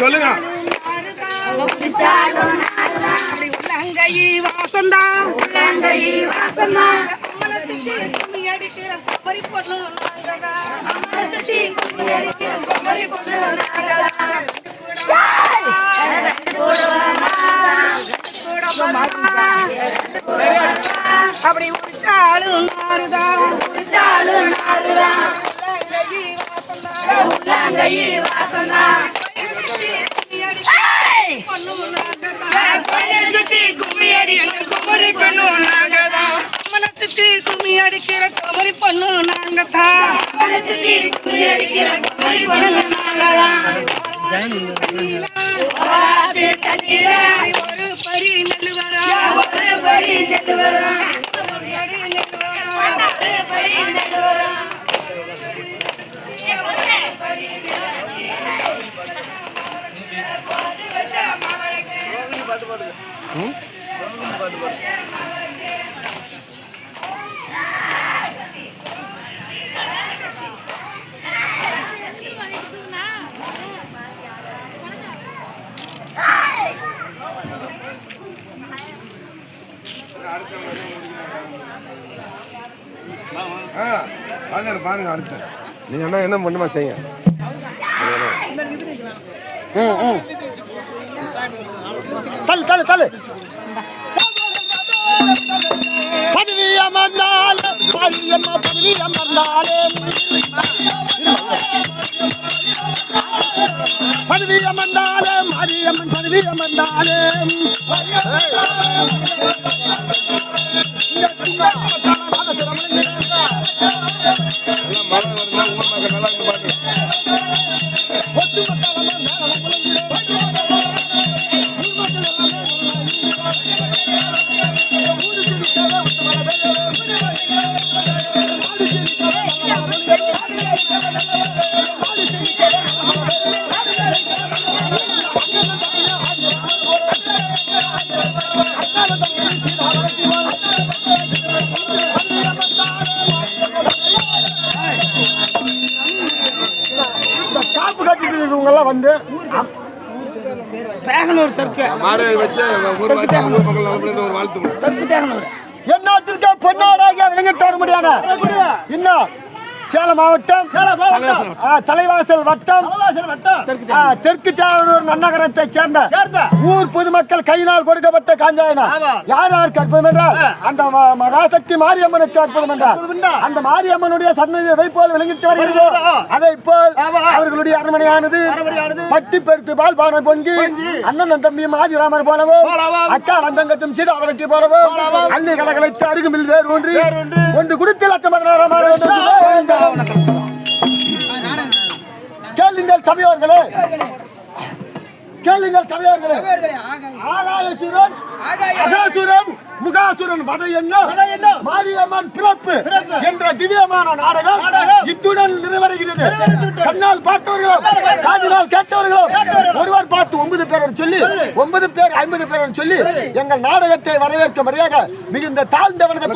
சொல்லுங்க. அப்படி உடிச்சாலும் கும்மி அடிக்கிற குமரி பொண்ணு நாங்க தான். ஒரு படி நெல்லு வரா பாருங்க. அடுத்து நீங்க என்ன பண்ணுமா செய்யுங்க. தள்ளு தள்ளு தள்ளு. பதவி அமர்ந்தாலே மாரியம்மா பதவி அமர்ந்தாலே பதவி அமர்ந்தாலே மாரியம்மன் பதவி அமர்ந்தாலே வந்து தேகனூர் தெற்கு என்னாத்திற்கு பொன்னாடாக விளங்கிட்டு வர முடியாது. இன்னும் சேலம் மாவட்டம் தலைவாசல் வட்டம் தெற்கு தேவனூர் நன்னகரத்தை சேர்ந்த ஊர் பொதுமக்கள் கையினால் கொடுக்கப்பட்ட காஞ்சாயனா யார் யாருக்கு அற்புதம் என்றால் அந்த மகாசக்தி மாரியம்மனுக்கு அற்புதம் என்றால் அந்த மாரியம்மனுடைய சன்னதியை வைப்போல் விளங்கிட்டு வருகிறது. அதை போல் அவர்களுடைய அரண்மனையானது பட்டி பெருத்து பால் பானை பொங்கி அண்ணன் தம்பியும் ஆதிராமர் போலவோ அக்கா நந்தங்கத்தும் சீதாவரட்டி போலவோ அள்ளி கலகலைத்து அருகுமில் வேறு ஒன்று ஒன்று குடித்து லட்சம் 16 கேளுங்கள் சபையோர்களே, கேளுங்கள் சபையோர்களே. ஆகாயசுரன் அகாசுரன் முகாசுரன் வதை என்ன மாரியம்மன் பிறப்பு என்ற திவ்யமான நாடகம் இத்துடன் நிறைவடைகிறது. கண்ணால் பார்த்தவர்களோ காதினால் கேட்டவர்களோ ஒருவர் பார்த்து 9 பேர் சொல்லி 9 பேர் 50 பேர் சொல்லி எங்கள் நாடகத்தை வரவேற்கும்படியாக மிகுந்த தாழ்ந்தவர்கள்